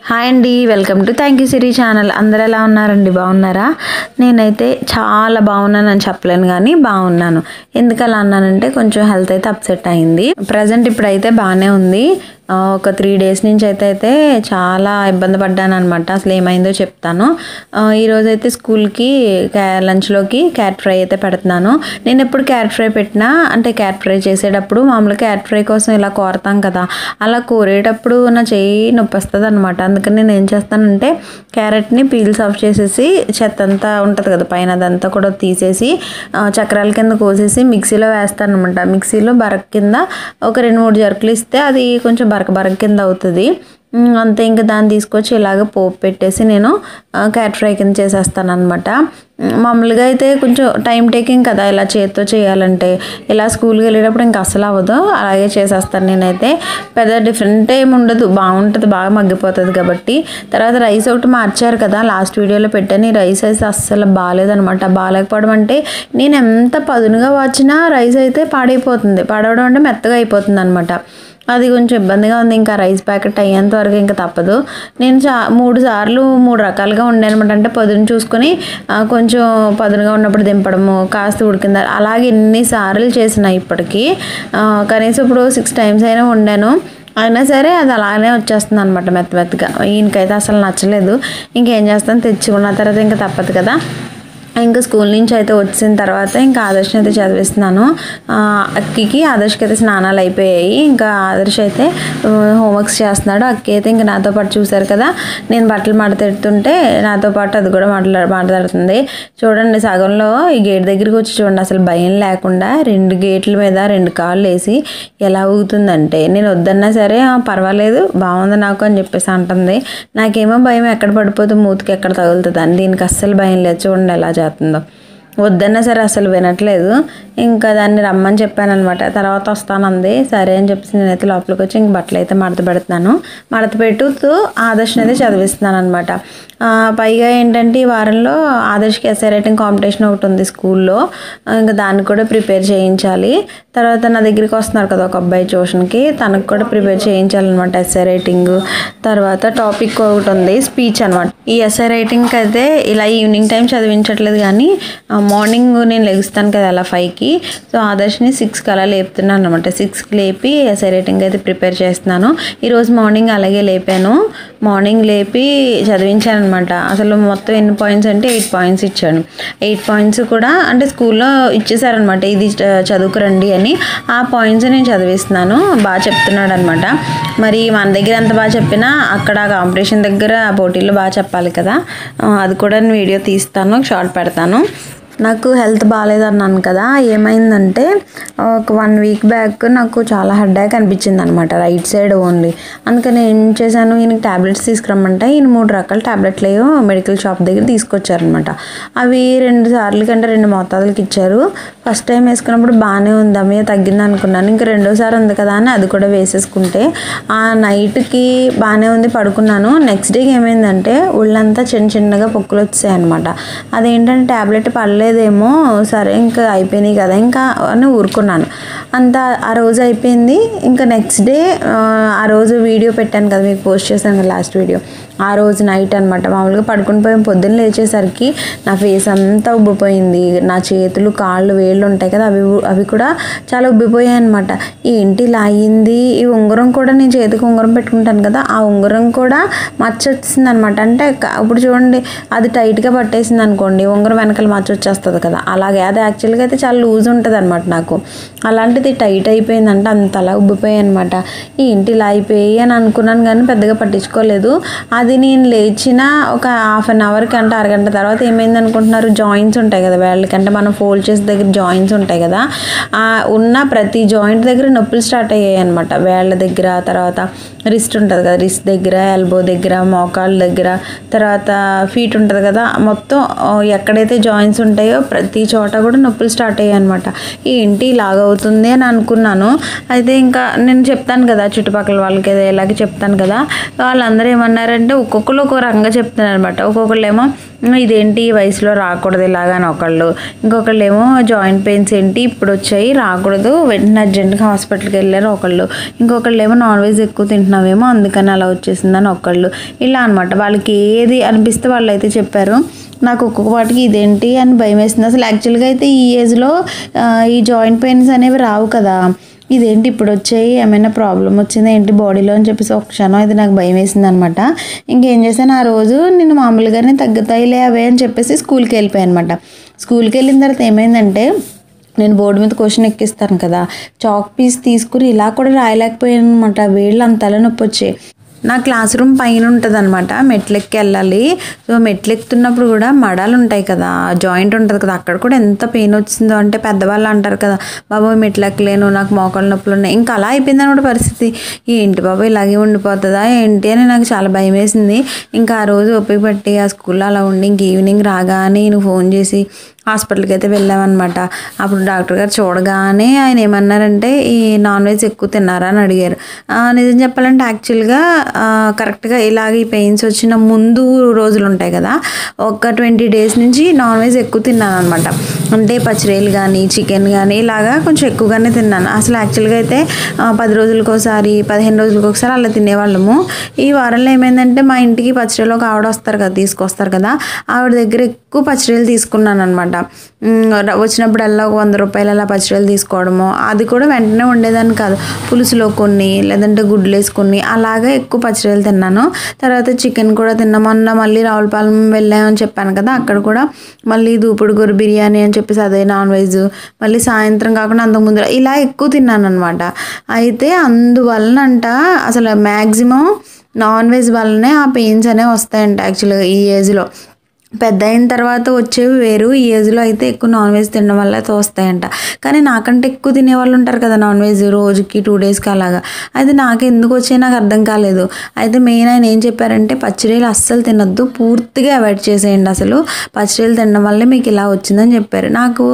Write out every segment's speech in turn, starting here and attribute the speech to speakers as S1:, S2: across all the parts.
S1: Hi అండి, welcome to thank you Siri channel. అందరు ఎలా ఉన్నారండి? బాగున్నారా? నేనైతే చాలా బాగున్నానని చెప్పలేను, కానీ బాగున్నాను. ఎందుకు అలా అన్నానంటే కొంచెం హెల్త్ అయితే అప్సెట్ అయింది. ప్రజెంట్ ఇప్పుడైతే బాగానే ఉంది. ఒక 3 days నుంచి అయితే చాలా ఇబ్బంది పడ్డాను అనమాట. అసలు ఏమైందో చెప్తాను. ఈరోజు అయితే స్కూల్కి లంచ్లోకి క్యారెట్ ఫ్రై అయితే పెడుతున్నాను. నేను ఎప్పుడు క్యారెట్ ఫ్రై పెట్టినా అంటే క్యారెట్ ఫ్రై చేసేటప్పుడు మామూలుగా క్యారెట్ ఫ్రై కోసం ఇలా కోరతాం కదా, అలా కోరేటప్పుడు నా చెయ్యి నొప్పి వస్తుంది అనమాట. అందుకని నేను ఏం చేస్తానంటే క్యారెట్ని పీల్స్ ఆఫ్ చేసేసి చెత్త అంతా ఉంటుంది కదా పైన, అదంతా కూడా తీసేసి చక్రాల కింద కోసేసి మిక్సీలో వేస్తాను అనమాట. మిక్సీలో బరక్ కింద ఒక 2-3 జరుకులు ఇస్తే అది కొంచెం బరక కింద అవుతుంది. అంతే, ఇంకా దాన్ని తీసుకొచ్చి ఇలాగ పోపు పెట్టేసి నేను క్యారెట్ ఫ్రై కింద చేసేస్తాను అనమాట. మామూలుగా అయితే కొంచెం టైం టేకింగ్ కదా ఇలా చేతితో చేయాలంటే. ఇలా స్కూల్కి వెళ్ళేటప్పుడు ఇంకా అసలు అవ్వదు, అలాగే చేసేస్తాను నేనైతే. పెద్ద డిఫరెంట్ ఏమి ఉండదు, బాగుంటుంది, బాగా మగ్గిపోతుంది కాబట్టి. తర్వాత రైస్ ఒకటి మార్చారు కదా, లాస్ట్ వీడియోలో పెట్టాను. ఈ రైస్ అయితే అస్సలు బాగాలేదనమాట. బాగాలేకపోవడం అంటే నేను ఎంత పదునుగా వచ్చినా రైస్ అయితే పాడైపోతుంది. పాడవడం అంటే మెత్తగా అయిపోతుంది అనమాట. అది కొంచెం ఇబ్బందిగా ఉంది. ఇంకా రైస్ ప్యాకెట్ అయ్యేంత వరకు ఇంకా తప్పదు. నేను 3 సార్లు 3 రకాలుగా వండానమాట. అంటే పదును చూసుకొని కొంచెం పదునుగా ఉన్నప్పుడు దింపడము, కాస్త ఉడికిందా, అలాగే ఎన్నిసార్లు చేసిన ఇప్పటికీ కనీసం ఇప్పుడు 6 times అయినా వండాను. అయినా సరే అది అలానే వచ్చేస్తుంది అనమాట మెత్తగా. ఈయనకైతే అసలు నచ్చలేదు. ఇంకేం చేస్తాను, తెచ్చుకున్న తర్వాత ఇంకా తప్పదు కదా. ఇంకా స్కూల్ నుంచి అయితే వచ్చిన తర్వాత ఇంకా ఆదర్శని అయితే చదివిస్తున్నాను. అక్కికి ఆదర్శకి అయితే స్నానాలు అయిపోయాయి. ఇంకా ఆదర్శ అయితే హోంవర్క్స్ చేస్తున్నాడు. అక్కి అయితే ఇంకా నాతో పాటు చూశారు కదా, నేను బట్టలు మడతెడుతుంటే నాతో పాటు అది కూడా మాట్లాడుతుంది. చూడండి, సగంలో ఈ గేట్ దగ్గరికి వచ్చి చూడండి, అసలు భయం లేకుండా 2 గేట్ల మీద 2 కాళ్ళు వేసి ఎలా ఊగుతుందంటే, నేను వద్దన్నా సరే పర్వాలేదు బాగుంది నాకు అని చెప్పేసి అంటుంది. నాకేమో భయం, ఎక్కడ పడిపోతే మూతికి ఎక్కడ తగులుతుంది అని. దీనికి అస్సలు భయం లేదు. చూడండి ఎలా చేస్తుందో. వద్దన్నా సరే అసలు వినట్లేదు. ఇంకా దాన్ని రమ్మని చెప్పాను అనమాట. తర్వాత వస్తానంది. సరే అని చెప్పేసి నేనైతే లోపలికి వచ్చి ఇంక బట్టలు అయితే మడత పెడుతున్నాను. మడత పెట్టుతూ ఆదర్శని అయితే చదివిస్తున్నాను అనమాట. పైగా ఏంటంటే ఈ వారంలో ఆదర్శకి ఎస్ఐ రైటింగ్ కాంపిటీషన్ ఒకటి ఉంది స్కూల్లో. ఇంకా దాన్ని కూడా ప్రిపేర్ చేయించాలి. తర్వాత నా దగ్గరికి వస్తున్నారు కదా ఒక అబ్బాయి ట్యూషన్కి, తనకు కూడా ప్రిపేర్ చేయించాలన్నమాట ఎస్ఐ రైటింగ్. తర్వాత టాపిక్ ఒకటి ఉంది, స్పీచ్ అనమాట. ఈ ఎస్ఐ రైటింగ్కి అయితే ఇలా ఈవినింగ్ టైం చదివించట్లేదు, కానీ మార్నింగ్ నేను లెగుస్తాను కదా అలా 5కి. సో ఆదర్శని 6కి అలా లేపుతున్నాను అనమాట. 6కి లేపి ఎస్ఐ రైటింగ్ అయితే ప్రిపేర్ చేస్తున్నాను. ఈరోజు మార్నింగ్ అలాగే లేపాను. మార్నింగ్ లేపి చదివించాను అనమాట. అసలు మొత్తం ఎన్ని పాయింట్స్ అంటే 8 points ఇచ్చాను. 8 points కూడా అంటే స్కూల్లో ఇచ్చేసారనమాట, ఇది చదువుకురండి అని. ఆ పాయింట్స్ నేను చదివిస్తున్నాను. బాగా చెప్తున్నాడు అనమాట. మరి మన దగ్గర ఎంత బాగా చెప్పినా అక్కడ కాంపిటీషన్ దగ్గర పోటీల్లో బాగా చెప్పాలి కదా. అది కూడా నేను వీడియో తీస్తాను, షార్ట్ పెడతాను. నాకు హెల్త్ బాగాలేదన్నాను కదా, ఏమైందంటే ఒక 1 week బ్యాక్ నాకు చాలా హెడేక్ అనిపించింది అనమాట, రైట్ సైడ్ ఓన్లీ. అందుకని ఏం చేశాను, ఈయనకి ట్యాబ్లెట్స్ తీసుకురమ్మంటే ఈయన 3 రకాల ట్యాబ్లెట్లు ఏవో మెడికల్ షాప్ దగ్గర తీసుకొచ్చారనమాట. అవి 2 సార్లు కంటే 2 మోతాదులకి ఇచ్చారు. ఫస్ట్ టైం వేసుకున్నప్పుడు బాగానే ఉంది, అమ్మే తగ్గింది అనుకున్నాను. ఇంకా 2వ సారి ఉంది కదా అని అది కూడా వేసేసుకుంటే ఆ నైట్కి బాగానే ఉంది, పడుకున్నాను. నెక్స్ట్ డేకి ఏమైందంటే ఒళ్ళంతా చిన్నగా పొక్కులు వచ్చాయి అనమాట. అదేంటంటే ట్యాబ్లెట్ పడలేదేమో, సరే ఇంకా అయిపోయినాయి కదా ఇంకా అని ఊరుకున్నాను. అంతా ఆ రోజు అయిపోయింది. ఇంకా నెక్స్ట్ డే ఆ రోజు వీడియో పెట్టాను కదా మీకు, పోస్ట్ చేశాను కదా లాస్ట్ వీడియో, ఆ రోజు నైట్ అనమాట. మామూలుగా పడుకుని పోయాం. పొద్దున్న లేచేసరికి నా ఫేస్ అంతా ఉబ్బిపోయింది. నా చేతులు కాళ్ళు వేళ్ళు ఉంటాయి కదా, అవి కూడా చాలా ఉబ్బిపోయాయి అనమాట. ఏంటి ఇలా అయ్యింది. ఈ ఉంగరం కూడా, నేను చేతికి ఉంగరం పెట్టుకుంటాను కదా, ఆ ఉంగరం కూడా మచ్చ వచ్చింది అనమాట. అంటే ఇప్పుడు చూడండి, అది టైట్గా పట్టేసింది అనుకోండి, ఉంగరం వెనకాల మచ్చ వచ్చేస్తుంది కదా, అలాగే. అది యాక్చువల్గా అయితే చాలా లూజ్ ఉంటుంది అనమాట నాకు. అలాంటిది టైట్ అయిపోయిందంటే అంతలా ఉబ్బిపోయాయి అనమాట. ఏంటి ఇలా అయిపోయి అని అనుకున్నాను, కానీ పెద్దగా పట్టించుకోలేదు. అది నేను లేచిన ఒక 1/2 hourకి అంటే అరగంట తర్వాత ఏమైంది అనుకుంటున్నారు, జాయింట్స్ ఉంటాయి కదా వేళ్ళకంటే మనం ఫోల్డ్ చేసే దగ్గర జాయింట్స్ ఉంటాయి కదా, ఉన్న ప్రతి జాయింట్ దగ్గర నొప్పులు స్టార్ట్ అయ్యాయి అనమాట. వేళ్ళ దగ్గర, తర్వాత రిస్ట్ ఉంటుంది కదా, రిస్ట్ దగ్గర, ఎల్బో దగ్గర, మోకాళ్ళ దగ్గర, తర్వాత ఫీట్ ఉంటుంది కదా, మొత్తం ఎక్కడైతే జాయింట్స్ ఉంటాయో ప్రతి చోట కూడా నొప్పులు స్టార్ట్ అయ్యాయి అనమాట. ఏంటి ఇలాగవుతుంది అని అనుకున్నాను. అయితే ఇంకా నేను చెప్తాను కదా చుట్టుపక్కల వాళ్ళకి, ఇలాగే చెప్తాను కదా, వాళ్ళందరూ అందరూ ఏమన్నారంటే ఒక్కొక్కరు ఒక్కో రకంగా చెప్తున్నారు అనమాట. ఒక్కొక్కళ్ళేమో ఇదేంటి ఈ వయసులో రాకూడదు ఇలాగా అని ఒకళ్ళు, ఇంకొకళ్ళేమో జాయింట్ పెయిన్స్ ఏంటి ఇప్పుడు వచ్చాయి రాకూడదు వెంటనే అర్జెంట్గా హాస్పిటల్కి వెళ్ళారు ఒకళ్ళు, ఇంకొకళ్ళేమో నాన్ వెజ్ ఎక్కువ తింటున్నావేమో అందుకని అలా వచ్చేసిందని ఒకళ్ళు. ఇలా అనమాట వాళ్ళకి ఏది అనిపిస్తే వాళ్ళు అయితే చెప్పారు. నాకు ఒక్కొక్క వాటికి ఇదేంటి అని భయం వేసింది. అసలు యాక్చువల్గా అయితే ఈ ఏజ్లో ఈ జాయింట్ పెయిన్స్ అనేవి రావు కదా, ఇదేంటి ఇప్పుడు వచ్చాయి ఏమైనా ప్రాబ్లం వచ్చిందా ఏంటి బాడీలో అని చెప్పేసి ఒక క్షణం అయితే నాకు భయం వేసింది అనమాట. ఇంకేం చేశాను ఆ రోజు నేను మామూలుగానే తగ్గుతాయిలే అవే అని చెప్పేసి స్కూల్కి వెళ్ళిపోయాను అనమాట. స్కూల్కి వెళ్ళిన తర్వాత ఏమైందంటే నేను బోర్డు మీద క్వశ్చన్ ఎక్కిస్తాను కదా, చాక్ పీస్ తీసుకుని ఇలా కూడా రాయలేకపోయాను అనమాట. వేళ్ళు అంత తలనొప్పి వచ్చాయి. నా క్లాస్ రూమ్ పైన ఉంటుంది అనమాట, మెట్లెక్కి వెళ్ళాలి. సో మెట్లెక్కుతున్నప్పుడు కూడా మడాలు ఉంటాయి కదా, జాయింట్ ఉంటుంది కదా, అక్కడ కూడా ఎంత పెయిన్ వచ్చిందో అంటే పెద్దవాళ్ళు అంటారు కదా బాబు మెట్లెక్కలేను నాకు మోకాళ్ళ నొప్పులు ఉన్నాయి. ఇంకా అలా అయిపోయింది అనమాట పరిస్థితి. ఏంటి బాబు ఇలాగే ఉండిపోతుందా ఏంటి అని నాకు చాలా భయం వేసింది. ఇంకా ఆ రోజు ఓపిక పట్టి ఆ స్కూల్లో అలా ఉండి ఇంక ఈవినింగ్ రాగానే నేను ఫోన్ చేసి హాస్పిటల్కి అయితే వెళ్ళామన్నమాట. అప్పుడు డాక్టర్ గారు చూడగానే ఆయన ఏమన్నారంటే ఈ నాన్ వెజ్ ఎక్కువ తిన్నారా అని అడిగారు. నిజం చెప్పాలంటే యాక్చువల్గా కరెక్ట్గా ఇలాగ ఈ పెయిన్స్ వచ్చిన ముందు రోజులు ఉంటాయి కదా, ఒక 20 days నుంచి నాన్ వెజ్ ఎక్కువ తిన్నాను అనమాట. అంటే పచ్చిరేలు కానీ చికెన్ కానీ ఇలాగా కొంచెం ఎక్కువగానే తిన్నాను. అసలు యాక్చువల్గా అయితే 10 రోజులకు ఒకసారి 15 రోజులకు ఒకసారి అలా తినేవాళ్ళము. ఈ వారంలో ఏమైందంటే మా ఇంటికి పచ్చిరేలు ఒక ఆవిడ వస్తారు కదా తీసుకొస్తారు కదా, ఆవిడ దగ్గర ఎక్కువ పచ్చిరేలు తీసుకున్నాను అనమాట. వచ్చినప్పుడల్లా ఒక 100 రూపాయలు అలా పచ్చిరేలు తీసుకోవడము, అది కూడా వెంటనే ఉండేదాన్ని కాదు, పులుసులో కొన్ని లేదంటే గుడ్లు వేసుకొని అలాగే ఎక్కువ పచ్చిరేలు తిన్నాను. తర్వాత చికెన్ కూడా తిన్నా. మొన్న మళ్ళీ రావులపాలెం వెళ్ళామని చెప్పాను కదా, అక్కడ కూడా మళ్ళీ దూపుడు గొర్రె బిర్యానీ అని చెప్పేసి అదే నాన్ వెజ్, మళ్ళీ సాయంత్రం కాకుండా అంతకుముందు ఇలా ఎక్కువ తిన్నాను అనమాట. అయితే అందువలనంట అసలు మ్యాక్సిమం నాన్ వెజ్ వల్లనే ఆ పెయిన్స్ అనేవి వస్తాయంట. యాక్చువల్గా ఈ ఏజ్లో పెద్ద అయిన తర్వాత వచ్చేవి వేరు, ఈ ఏజ్లో అయితే ఎక్కువ నాన్ వెజ్ తినడం వల్ల అయితే వస్తాయంట. కానీ నాకంటే ఎక్కువ తినేవాళ్ళు ఉంటారు కదా నాన్ వెజ్, రోజుకి 2 daysకి అలాగా. అయితే నాకు ఎందుకు వచ్చాయి నాకు అర్థం కాలేదు. అయితే మెయిన్ ఆయన ఏం చెప్పారంటే పచ్చిరేలు అస్సలు తినొద్దు, పూర్తిగా అవాయిడ్ చేసేయండి, అసలు పచ్చిరేలు తినడం వల్లే మీకు ఇలా వచ్చిందని చెప్పారు. నాకు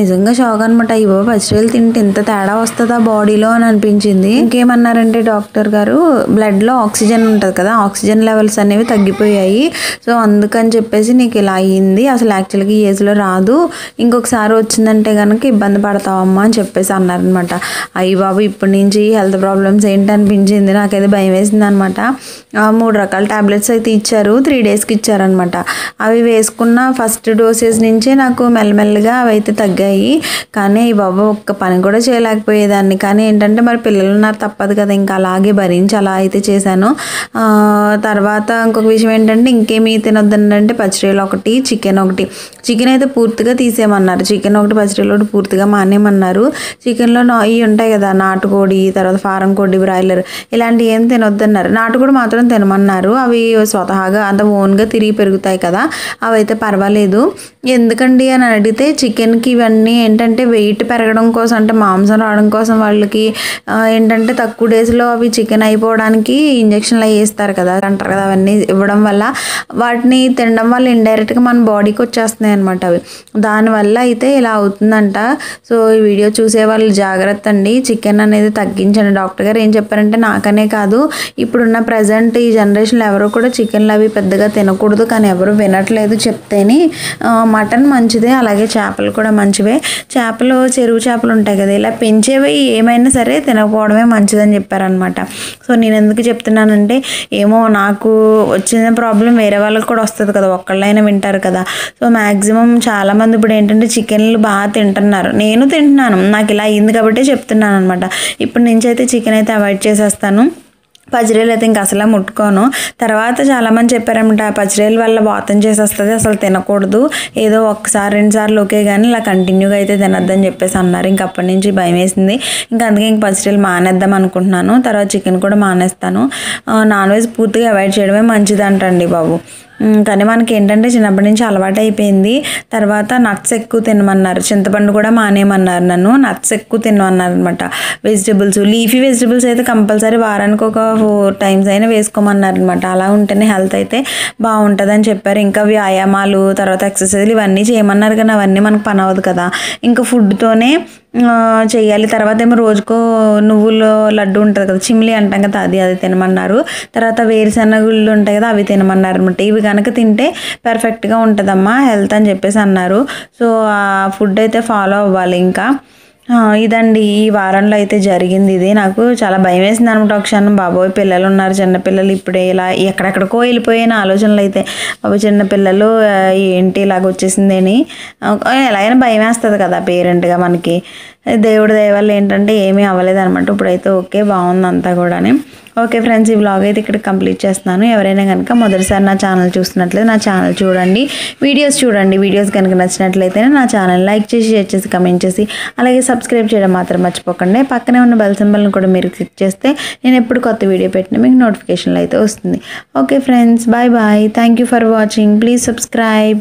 S1: నిజంగా షాక్ అనమాట. ఇవో పచ్చిరేలు తింటే ఇంత తేడా వస్తుందా బాడీలో అని అనిపించింది. ఇంకేమన్నారంటే డాక్టర్ గారు బ్లడ్లో ఆక్సిజన్ ఉంటుంది కదా, ఆక్సిజన్ లెవెల్స్ అనేవి తగ్గిపోయాయి, సో అందుకని చెప్పేసి నీకు ఇలా అయ్యింది, అసలు యాక్చువల్గా ఈ ఏజ్లో రాదు, ఇంకొకసారి వచ్చిందంటే కనుక ఇబ్బంది పడతావమ్మా అని చెప్పేసి అన్నారనమాట. అయ్యి బాబు ఇప్పటి నుంచి హెల్త్ ప్రాబ్లమ్స్ ఏంటి అనిపించింది, నాకైతే భయం వేసింది అనమాట. 3 రకాల టాబ్లెట్స్ అయితే ఇచ్చారు, 3 daysకి ఇచ్చారనమాట. అవి వేసుకున్న ఫస్ట్ డోసేజ్ నుంచే నాకు మెల్లమెల్లగా అవి అయితే తగ్గాయి. కానీ ఈ బాబు ఒక్క పని కూడా చేయలేకపోయేదాన్ని. కానీ ఏంటంటే మరి పిల్లలు ఉన్నారు తప్పదు కదా, ఇంకా అలాగే భరించి అలా అయితే చేశాను. తర్వాత ఇంకొక విషయం ఏంటంటే ఇంకేమీ తినొద్దంటే పచ్చిరేలు ఒకటి, చికెన్ ఒకటి. చికెన్ అయితే పూర్తిగా తీసేయమన్నారు, చికెన్ ఒకటి పచ్చిరేలు ఒకటి పూర్తిగా మానేయమన్నారు. చికెన్లో ఇవి ఉంటాయి కదా నాటుకోడి, తర్వాత ఫారం కోడి, బ్రాయిలర్ ఇలాంటివి ఏం తినొద్దన్నారు. నాటుకోడి మాత్రం తినమన్నారు, అవి స్వతహాగా అంత ఓన్గా తిరిగి పెరుగుతాయి కదా, అవి అయితే పర్వాలేదు. ఎందుకండి అని అడిగితే చికెన్కి ఇవన్నీ ఏంటంటే వెయిట్ పెరగడం కోసం, అంటే మాంసం రావడం కోసం వాళ్ళకి ఏంటంటే తక్కువ డేస్లో అవి చికెన్ అయిపోవడానికి ఇంజక్షన్లు అవి వేస్తారు కదా అంటారు కదా, అవన్నీ ఇవ్వడం వల్ల వాటిని తినడం వల్ల ఇండైరెక్ట్గా మన బాడీకి వచ్చేస్తున్నాయి అనమాట అవి, దానివల్ల అయితే ఇలా అవుతుందంట. సో ఈ వీడియో చూసే వాళ్ళు జాగ్రత్త అండి, చికెన్ అనేది తగ్గించండి. డాక్టర్ గారు ఏం చెప్పారంటే నాకనే కాదు ఇప్పుడున్న ప్రజెంట్ ఈ జనరేషన్లో ఎవరు కూడా చికెన్లు అవి పెద్దగా తినకూడదు, కానీ ఎవరు వినట్లేదు చెప్తేని. మటన్ మంచిదే, అలాగే చేపలు కూడా మంచివే. చేపలు చెరువు చేపలు ఉంటాయి కదా, ఇలా పెంచేవి ఏమైనా సరే తినకపోవడమే మంచిదని చెప్పారనమాట. సో నేను ఎందుకు చెప్తున్నానంటే ఏమో నాకు వచ్చిన ప్రాబ్లం వేరే వాళ్ళకి కూడా వస్తుంది కదా, ఒక్కళ్ళైనా వింటారు కదా. సో మ్యాక్సిమం చాలామంది ఇప్పుడు ఏంటంటే చికెన్లు బాగా తింటున్నారు, నేను తింటున్నాను, నాకు ఇలా అయింది కాబట్టి చెప్తున్నాను అనమాట. ఇప్పటి నుంచి అయితే చికెన్ అయితే అవాయిడ్ చేసేస్తాను. పచ్చిరేలు అయితే ఇంకా అసలు ముట్టుకోను. తర్వాత చాలామంది చెప్పారనమాట పచ్చిరేలు వల్ల వాతం చేసేస్తుంది, అసలు తినకూడదు, ఏదో ఒక్కసారి 2 సార్లు ఓకే కానీ ఇలా కంటిన్యూగా అయితే తినొద్దని చెప్పేసి అన్నారు. ఇంక అప్పటి నుంచి భయం వేసింది, ఇంకా అందుకే ఇంక పచ్చిరేలు మానేద్దాం అనుకుంటున్నాను. తర్వాత చికెన్ కూడా మానేస్తాను. నాన్ వెజ్ పూర్తిగా అవాయిడ్ చేయడమే మంచిది అంటండి బాబు. కానీ మనకి ఏంటంటే చిన్నప్పటి నుంచి అలవాటు అయిపోయింది. తర్వాత నట్స్ ఎక్కువ తినమన్నారు, చింతపండు కూడా మానేయమన్నారు, నన్ను నట్స్ ఎక్కువ తినమన్నారు అనమాట. వెజిటబుల్స్, లీఫీ వెజిటబుల్స్ అయితే కంపల్సరీ వారానికి ఒక 4 times అయినా వేసుకోమన్నారు అనమాట. అలా ఉంటేనే హెల్త్ అయితే బాగుంటుందని చెప్పారు. ఇంకా వ్యాయామాలు, తర్వాత ఎక్సర్సైజ్లు ఇవన్నీ చేయమన్నారు, కానీ అవన్నీ మనకు పని అవ్వదు కదా. ఇంకా ఫుడ్తోనే చేయాలి. తర్వాత ఏమో రోజుకో నువ్వుల లడ్డు ఉంటుంది కదా, చిమ్లీ అంటాం కదా, అది తినమన్నారు. తర్వాత వేరుశనగుళ్ళు ఉంటాయి కదా, అవి తినమన్నారు అనమాట. ఇవి కనుక తింటే పర్ఫెక్ట్గా ఉంటుందమ్మా హెల్త్ అని చెప్పేసి అన్నారు. సో ఆ ఫుడ్ అయితే ఫాలో అవ్వాలి. ఇంకా ఇదండి ఈ వారంలో అయితే జరిగింది. ఇది నాకు చాలా భయం వేసింది అనమాట. ఒక క్షణం బాబోయ్ పిల్లలు ఉన్నారు, చిన్నపిల్లలు ఇప్పుడే ఇలా ఎక్కడెక్కడికో వెళ్ళిపోయిన ఆలోచనలు అయితే, బాబోయ్ చిన్నపిల్లలు ఏంటి ఇలాగ వచ్చేసిందని ఎలాగైనా భయం వేస్తుంది కదా పేరెంట్గా మనకి. దేవుడి దయ వల్ల ఏంటంటే ఏమీ అవ్వలేదు అనమాట. ఇప్పుడైతే ఓకే, బాగుంది అంతా కూడా. ఓకే ఫ్రెండ్స్, ఈ వ్లాగ్ అయితే ఇక్కడ కంప్లీట్ చేస్తున్నాను. ఎవరైనా కనుక మొదటిసారి నా ఛానల్ చూస్తున్నట్లయితే నా ఛానల్ చూడండి, వీడియోస్ కనుక నచ్చినట్లయితే నా ఛానల్ లైక్ చేసి, షేర్ చేసి, కమెంట్ చేసి, అలాగే సబ్స్క్రైబ్ చేయడం మాత్రం మర్చిపోకండి. పక్కనే ఉన్న బెల్ సింబల్ని కూడా మీరు క్లిక్ చేస్తే నేను ఎప్పుడు కొత్త వీడియో పెట్టినా మీకు నోటిఫికేషన్లు అయితే వస్తుంది. Okay friends, bye bye. Thank you for watching. Please subscribe.